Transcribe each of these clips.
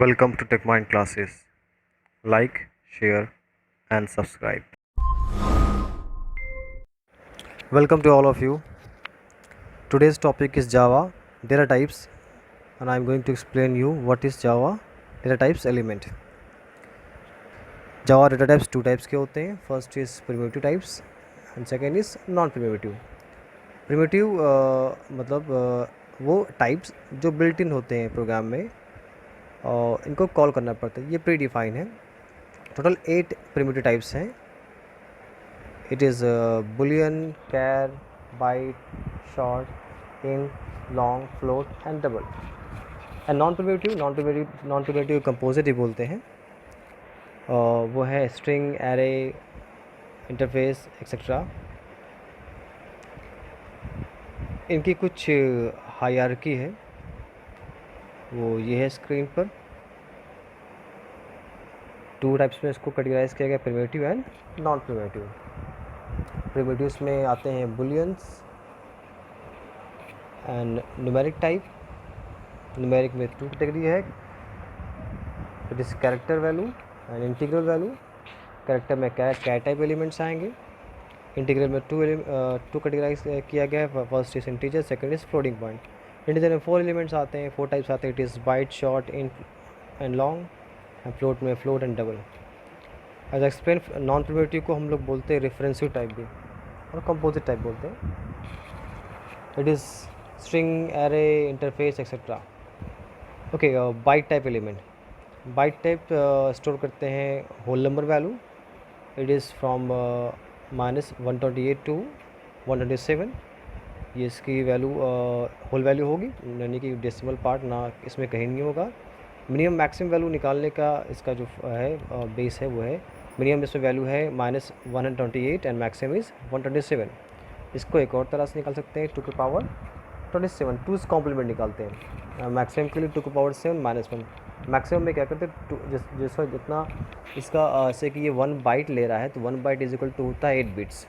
Welcome to TechMind classes. Like, share, and subscribe. Welcome to all of you. Today's topic is Java data types, and I'm going to explain you what is Java data types element. Java data types two types के होते हैं. First is primitive types, and second is non-primitive. Primitive मतलब वो types जो built in होते हैं programme में और इनको कॉल करना पड़ता है. ये प्री डिफाइन है. टोटल 8 primitive types हैं. It is boolean, char, byte, short, int, long, float and double. And non-primitive composite ही बोलते हैं. वो है string, array, interface, etc. इनकी कुछ हायरार्की है, वो ये है स्क्रीन पर. टू टाइप्स में इसको कैटेगराइज किया गया, primitive and non primitive. Primitives में आते हैं booleans and numeric type. Numeric में टू कैटेगरी है. It is character value and integral value. Character में कैर टाइप एलिमेंट्स आएंगे. इंटीग्रल में टू कैटेगराइज किया गया है. First is integer, second is floating point. Integer में 4 एलिमेंट्स आते हैं, 4 टाइप्स आते हैं. It is byte, short, int and long. And float में float and double. As explain, non primitive को हम लोग बोलते हैं रेफरेंसिव टाइप भी और कंपोजिट टाइप बोलते हैं. It is string, array, interface etcetera. Okay, byte type element. Byte type store करते हैं whole number value. It is from -128 to 127. ये इसकी वैल्यू होल वैल्यू होगी, यानी कि डेसिमल पार्ट ना इसमें कहीं नहीं होगा. मिनिमम मैक्सिमम वैल्यू निकालने का इसका जो है बेस है वो है मिनिमम. इसमें वैल्यू है -128 एंड मैक्सिमम इज़ 127. इसको एक और तरह से निकाल सकते हैं, 2 की पावर 27. 2's कॉम्प्लीमेंट निकालते हैं. मैक्सिमम के लिए 2 की पावर 7 -1. मैक्सिमम में क्या करते हैं, जैसा जितना इसका से कि ये 1 बाइट ले रहा है तो 1 बाइट इज इक्वल टू होता है 8 बिट्स.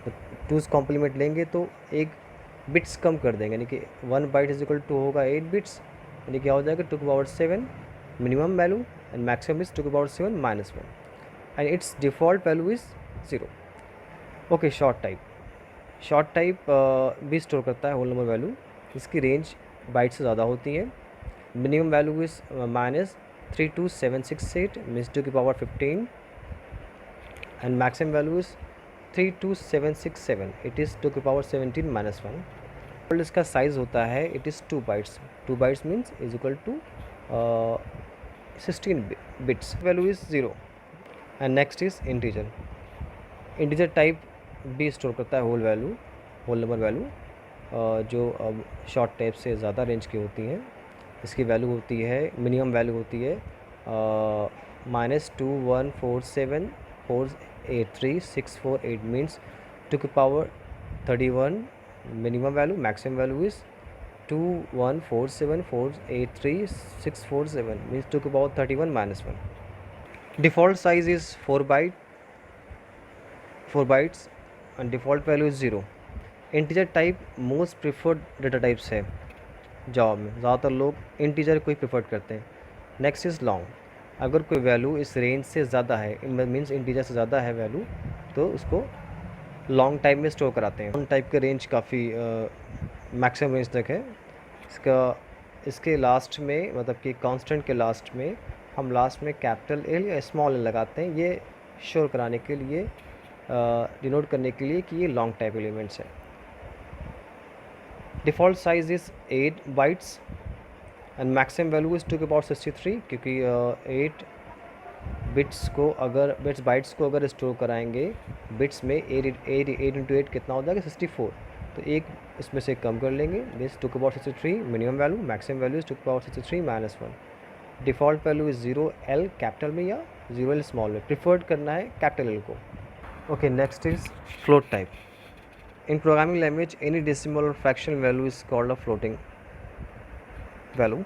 तो 2's कॉम्प्लीमेंट लेंगे तो एक बिट्स कम कर देंगे, यानी कि 1 बाइट इज इक्वल टू होगा 8 बिट्स. यानी क्या हो जाएगा, 2 की power 7 minimum value and maximum is 2 की power 7 -1 and it's default value is 0. Okay, short type. Short type भी स्टोर करता है होल नंबर वैल्यू. इसकी रेंज बाइट से ज़्यादा होती है. मिनिमम वैल्यू इज़ -32768 मीन्स 2 की power 15 and maximum value is 32767. It is 2 की पावर 17 -1. इसका साइज़ होता है, it is 2 bytes. 2 bytes means is equal to 16 bits. Value is 0. And next is integer. Integer type भी स्टोर करता है whole value, whole number value, जो अब short type से ज़्यादा रेंज की होती हैं. इसकी वैल्यू होती है, मिनिमम वैल्यू होती है -2147483 मीन्स 2 की power 31 minimum value. Maximum value is 2147483 means 2 की power 31 -1. Default size is 4 bytes and default value is 0. Integer type most preferred data types है जावा में. ज़्यादातर लोग इंटीजर को ही प्रेफर करते हैं. Next is long. अगर कोई वैल्यू इस रेंज से ज़्यादा है, मीन्स इंटीजर से ज़्यादा है वैल्यू, तो उसको लॉन्ग टाइप में स्टोर कराते हैं. लॉन्ग टाइप का रेंज काफ़ी मैक्सिमम रेंज तक है इसके लास्ट में, मतलब कि कांस्टेंट के लास्ट में हम लास्ट में कैपिटल एल या स्मॉल एल लगाते हैं, ये शोर कराने के लिए, डिनोट करने के लिए कि ये लॉन्ग टाइप एलिमेंट्स है. Default size is 8 bytes and maximum value is 2 की पावर 63, क्योंकि 8 बाइट्स को अगर स्टोर कराएंगे बिट्स में, 8 इंटू 8 कितना हो जाएगा, 64. तो एक इसमें से कम कर लेंगे, मीन्स 2 की power 63 minimum value. Maximum value is 2 की power 63 -1. Default value is 0L capital में या 0L स्मॉल में. प्रिफर्ड करना है कैपिटल एल को. Okay, next is float type. In programming language any decimal और fractional value is called a floating value.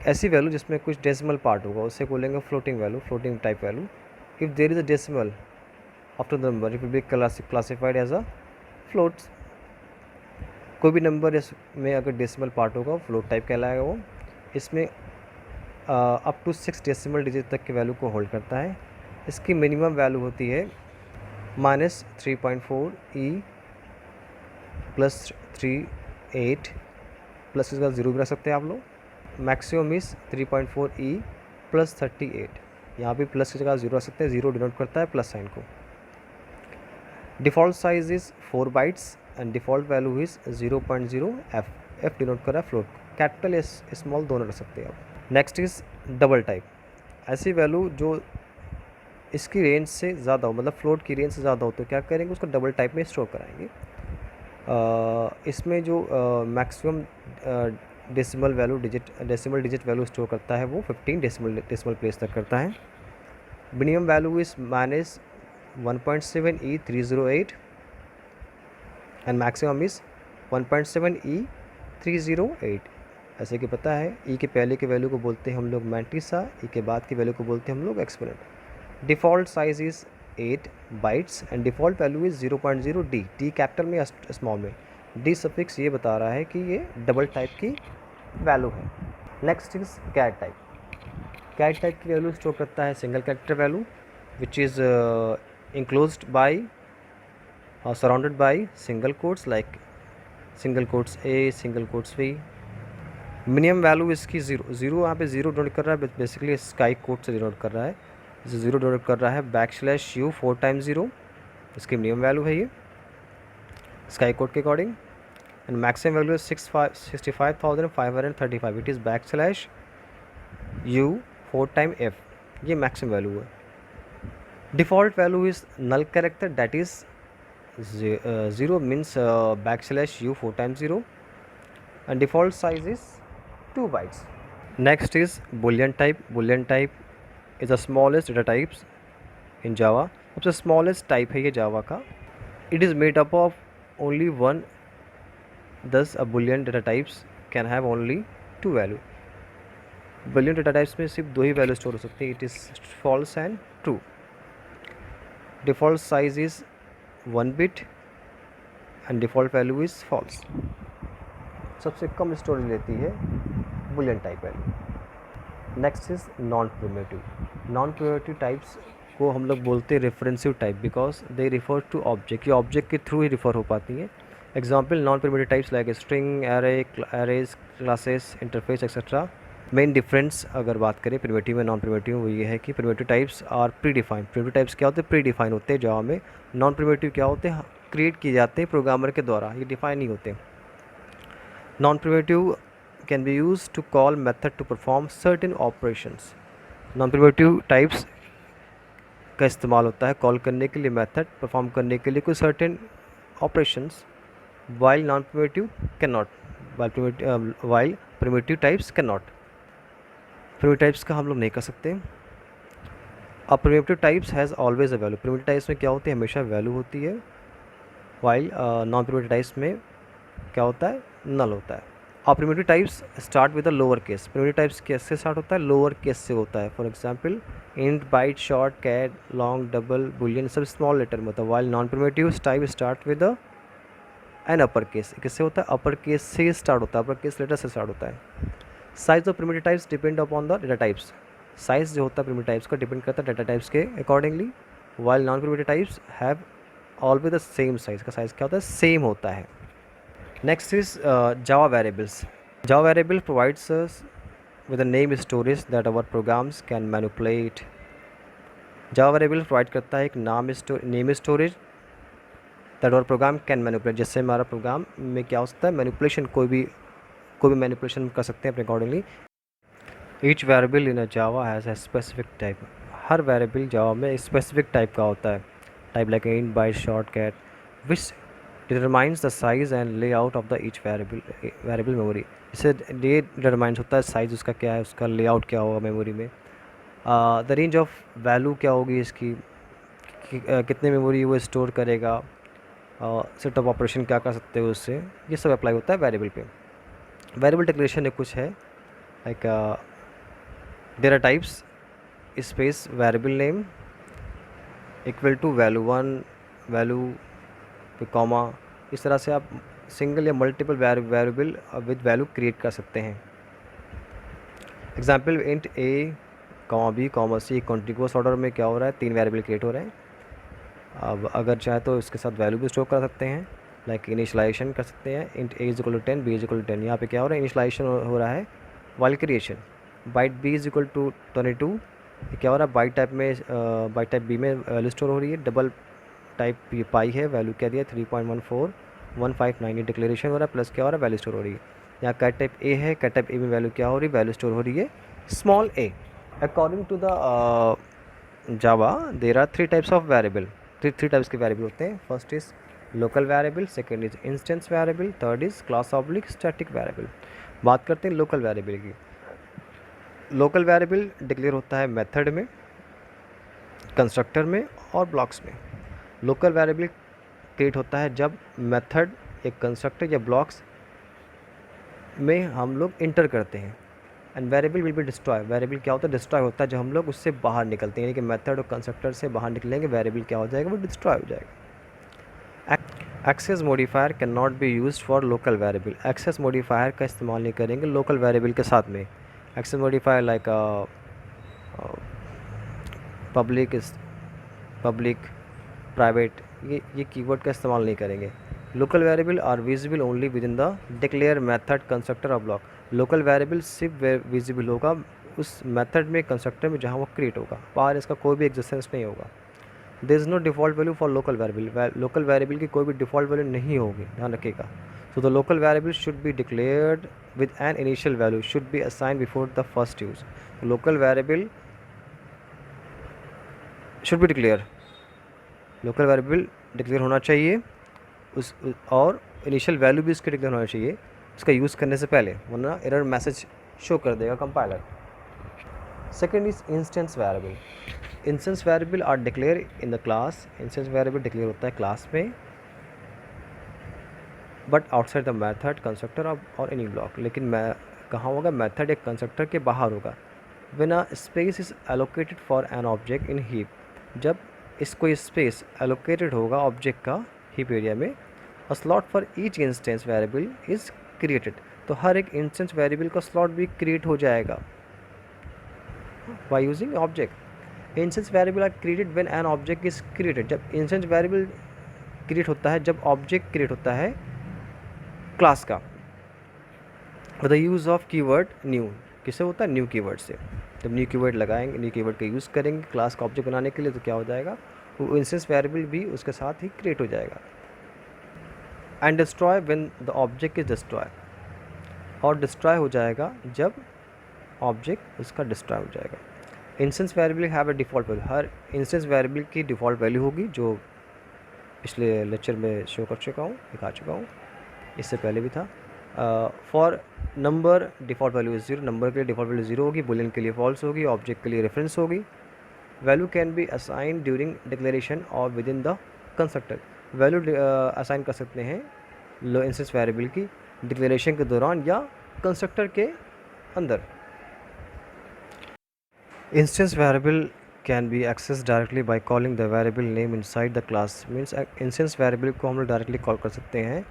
ऐसी वैल्यू जिसमें कुछ डेसिमल पार्ट होगा उससे बोलेंगे floating value, floating type value. If there is a decimal after the number it will be classified as a floats. कोई भी नंबर इसमें अगर डेसिमल पार्ट होगा फ्लोट टाइप कहलाएगा वो. इसमें अप टू 6 डेसिमल डिजिट तक की वैल्यू को होल्ड करता है। इसकी मिनिमम वैल्यू होती है -3.4 ई +3.8 प्लस इसका 0 भी रख सकते हैं आप लोग। मैक्सिमम इस 3.4 ई +38, यहाँ भी प्लस की जगह 0 रख सकते हैं, 0 डिनोट करता है प्लस साइन को। Default size is 4 bytes and default value is 0.0 F denote कर रहा है फ्लोट। कैपिटल एस स्मॉल दोनों रख सकते हैं आप। नेक्स्ट इज़ डबल टाइप, ऐसी वैल्यू जो इसकी रेंज से ज़्यादा हो, मतलब फ्लोट की रेंज से ज़्यादा हो, तो क्या करेंगे, उसको डबल टाइप में स्टोर कराएंगे। इसमें जो maximum decimal digit value store करता है वो 15 डेसिमल प्लेस तक करता है। Minimum value is -1.7 E 308 and maximum is 1.7 ई 308। ऐसे कि पता है, ई के पहले के वैल्यू को बोलते हैं हम लोग मैंटिसा, ई के बाद की वैल्यू को बोलते हैं हम लोग exponent. Default size is 8 bytes and default value is 0.0 D, D capital में या स्मॉल में। डी सफिक्स ये बता रहा है कि ये डबल टाइप की वैल्यू है। Next is cat type. Cat type की वैल्यू स्टोर करता है single character value which is enclosed by or surrounded by single quotes like single quotes A, single quotes B। Minimum value इसकी 0 यहाँ पे 0 denote कर रहा है, बेसिकली स्काई कोड से डिनोट कर रहा है, 0 डिनोट कर रहा है। \u 4 टाइम्स 0 इसकी मिनिमम वैल्यू है ये स्काई कोड के according. And maximum value 65,535, it is \u 4 time f, ये मैक्सिमम वैल्यू है। Default value is null character, that is 0 means \u 4 times 0 and default size is 2 bytes। Next is boolean type। boolean type is the smallest data types in Java। सबसे smallest type है ये Java का। It is made up of only one, thus a boolean data types can have only 2 value। boolean data types में सिर्फ 2 ही value store हो सकती है, it is false and true। default size is 1 bit and default value is false। सबसे कम storage लेती है boolean type value. Next is non primitive. Non primitive types को हम लोग बोलते हैं referensive type, because they refer to object, ये object के थ्रू ही रिफर हो पाती हैं। Example non primitive types like string, arrays, classes, interface etcetera. Main difference अगर बात करें प्रिमिटिव में नॉन प्रिमिटिव, वो ये है कि primitive types are predefined. Primitive types क्या होते हैं, प्री डिफाइन होते हैं जावा में। नॉन प्रिमिटिव क्या होते हैं, क्रिएट किए जाते हैं प्रोग्रामर के द्वारा, ये डिफाइन नहीं होते। Non-primitive can be used to call method to perform certain operations। Non-primitive types का इस्तेमाल होता है कॉल करने के लिए, मेथड परफॉर्म करने के लिए कोई certain operations, while non-primitive cannot, while primitive types cannot। primitive types का हम लोग नहीं कर सकते। अब primitive types has always a value। primitive types में क्या होती है, हमेशा वैल्यू होती है, while non-primitive types में क्या होता है, नल होता है। और primitive types start with the lower case. Primitive types कैसे स्टार्ट होता है, लोअर केस से होता है। For example int, byte, short, cat, long, double, boolean सब स्मॉल लेटर में होता है। While non primitive type start with an upper case, किससे होता है, अपर केस से स्टार्ट होता है, अपर केस लेटर से स्टार्ट होता है। Size of primitive types depend upon the data types. Size जो होता है प्रिमिटिव टाइप्स का डिपेंड करता है डेटा टाइप्स के accordingly. While non primitive types have always the same size, का साइज क्या होता है, सेम होता है। Next is Java variables। Java variable provides us with a name storage that our programs can manipulate। Java variable provide करता है एक name storage that our program can manipulate, जिससे हमारा प्रोग्राम में क्या हो सकता है, मैनिपुलेशन, कोई भी मैनिपुलेशन कर सकते हैं अपने accordingly. Each variable in a Java has a specific type। हर वेरिएबल जावा में स्पेसिफिक टाइप का होता है, type like int, byte, short, cat, which determines the size and layout of the each variable memory। इससे ये determines होता है size उसका क्या है, उसका लेआउट क्या होगा मेमोरी में। द रेंज ऑफ वैल्यू क्या होगी इसकी, कितने मेमोरी वो स्टोर करेगा, सेट ऑफ ऑपरेशन क्या कर सकते हो उससे, ये सब अप्लाई होता है वेरिएबल पे। वेरिएबल डिक्लेरेशन एक कुछ है like data types space variable name equal to value 1 value comma, इस तरह से आप सिंगल या multiple variable with value create कर सकते हैं। Example int a comma b comma c contiguous order में क्या हो रहा है, 3 वेरिएबल क्रिएट हो रहे हैं। अब अगर चाहे तो इसके साथ वैल्यू भी स्टोर कर सकते हैं, लाइक इनिशलाइजेशन कर सकते हैं। Int a is equal to 10, b is equal to 10। यहाँ पे क्या हो रहा है, इनिशलाइजेशन हो रहा है while creation. Byte b is equal to 22, क्या हो रहा है, बाइट टाइप में बाइट टाइप बी में वैल्यू स्टोर हो रही है। डबल टाइप ये पाई है, वैल्यू क्या दिया 3.14159, ये डिक्लेरेशन हो रहा है, प्लस क्या हो रहा है, वैल्यू स्टोर हो रही है। यहाँ कैट टाइप ए है, कैट टाइप ए में वैल्यू क्या हो रही है, वैल्यू स्टोर हो रही है small a. According to the Java there are 3 types of variable, three types के वेरिएबल होते हैं। First is local variable, second is instance variable, third is class oblique static variable. बात करते हैं लोकल वेरिएबल की। लोकल वेरिएबल डिक्लेयर होता है method में, कंस्ट्रक्टर में और ब्लॉक्स में। लोकल वेरिएबल क्रिएट होता है जब मेथड, एक कंस्ट्रक्टर या ब्लॉक्स में हम लोग इंटर करते हैं। And variable will be destroy, variable क्या होता है, डिस्ट्रॉय होता है जब हम लोग उससे बाहर निकलते हैं, यानी कि मेथड और कंस्ट्रक्टर से बाहर निकलेंगे, वेरिएबल क्या हो जाएगा, वो डिस्ट्रॉय हो जाएगा। Access modifier cannot be used for local variable, access modifier का इस्तेमाल नहीं करेंगे लोकल वेरिएबल के साथ में। Access modifier like public private, ये कीवर्ड का इस्तेमाल नहीं करेंगे। Local variable are visible only within the declare method constructor और ब्लॉक। लोकल वेरिएबल सिर्फ विजिबल होगा उस मेथड में, कंस्ट्रक्टर में, जहाँ वो क्रिएट होगा, बाहर इसका कोई भी एग्जिस्टेंस नहीं होगा। There is no default value for local variable, local variable की कोई भी डिफ़ॉल्ट वैल्यू नहीं होगी, ध्यान रखिएगा। So the local variable should be declared with an initial value should be assign before the first use. Local variable should be declare, local variable declare होना चाहिए और इनिशियल वैल्यू भी इसके डिक्लेयर होना चाहिए इसका यूज़ करने से पहले, वरना एरर मैसेज शो कर देगा compiler. Second is instance variable. Instance variable are declare in the class, instance variable declare होता है क्लास में but outside the method constructor और एनी ब्लॉक, लेकिन मैं कहाँ होगा, मेथड या कंस्ट्रक्टर के बाहर होगा। When a space is allocated for an object in heap, जब इसको स्पेस एलोकेटेड होगा ऑब्जेक्ट का हीप एरिया में, a slot for each instance variable is created, तो हर एक इंस्टेंस वेरिएबल का स्लॉट भी क्रिएट हो जाएगा by using object. Instance variable are created when an object is created, जब इंस्टेंस वेरिएबल क्रिएट होता है जब ऑब्जेक्ट क्रिएट होता है क्लास का, with the use of keyword new, किससे होता है, न्यू कीवर्ड से। जब न्यू कीवर्ड लगाएंगे, न्यू कीवर्ड का यूज़ करेंगे क्लास का ऑब्जेक्ट बनाने के लिए, तो क्या हो जाएगा, वो इंस्टेंस वेरिएबल भी उसके साथ ही क्रिएट हो जाएगा। And destroy when the object is destroy, और डिस्ट्रॉय हो जाएगा जब ऑब्जेक्ट उसका डिस्ट्रॉय हो जाएगा। Instance variable have a default value, her instance variable की डिफ़ॉल्ट वैल्यू होगी, जो पिछले लेक्चर में शो कर चुका हूँ, दिखा चुका हूँ, इससे पहले भी था। For number default value is 0, number के लिए डिफ़ॉल्ट वैल्यू 0 होगी, बुलियन के लिए फॉल्स होगी, ऑब्जेक्ट के लिए रेफरेंस होगी। Value can be assign during declaration और within the constructor, value assign कर सकते हैं लो इंस्टेंस वेरिएबल की डिक्लेरेशन के दौरान या कंस्ट्रक्टर के अंदर। Instance variable can be access directly by calling the variable name inside the class, means instance variable को हम लोग डायरेक्टली कॉल कर सकते हैं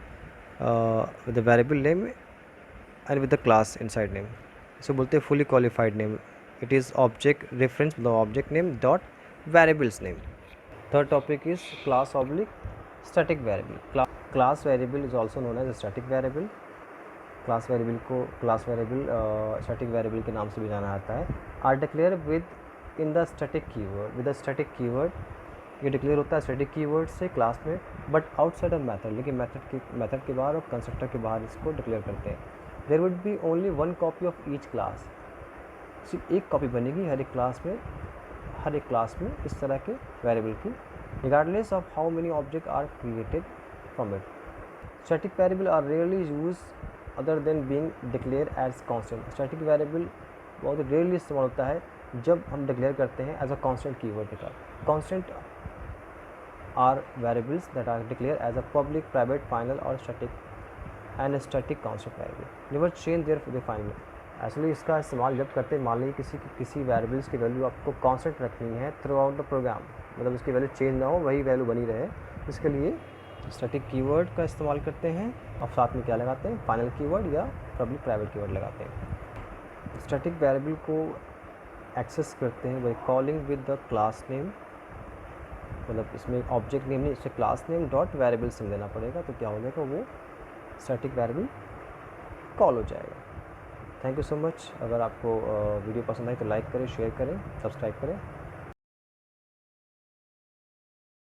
with the variable name and with the class inside name, इसे बोलते हैं fully qualified name. It is object reference the object name dot variables name. Third topic is class oblique static variable. Class variable is also known as static variable. Class variable को class variable static variable के नाम से भी जाना जाता है। Are declare within the static keyword, with the static keyword, ये declare होता है स्टैटिक कीवर्ड से क्लास में, बट आउटसाइड ऑफ मेथड, लेकिन मेथड के बाहर और कंस्ट्रक्टर के बाहर इसको डिक्लेयर करते हैं। There would be only one copy of each class, सिर्फ एक कॉपी बनेगी हर एक क्लास में इस तरह के वेरिएबल की, regardless of how many objects are created from it. Static variable are rarely used other than being declared as constant. Static variable बहुत रेयरली इस्तेमाल होता है जब हम डिक्लेयर करते हैं एज अ कांस्टेंट कीवर्ड के साथ। Constant are variables that are declare as a public, private, final और static and static constant variable never change their definement. Actually इसका इस्तेमाल जब करते हैं, मान लीजिए किसी वेरिएबल्स की वैल्यू आपको कांस्टेंट रखनी है थ्रू आउट द प्रोग्राम, मतलब उसकी वैल्यू चेंज ना हो, वही वैल्यू बनी रहे, इसके लिए स्टैटिक कीवर्ड का इस्तेमाल करते हैं और साथ में क्या लगाते हैं, फाइनल कीवर्ड या पब्लिक प्राइवेट कीवर्ड लगाते हैं। स्टैटिक वेरिएबल को एक्सेस करते हैं by calling with the class name, मतलब इसमें ऑब्जेक्ट नेम नहीं, इससे class name dot variable SIM देना पड़ेगा, तो क्या हो जाएगा, वो स्टैटिक वेरिएबल कॉल हो जाएगा। Thank you so much. अगर आपको वीडियो पसंद आई तो लाइक करें, शेयर करें, सब्सक्राइब करें।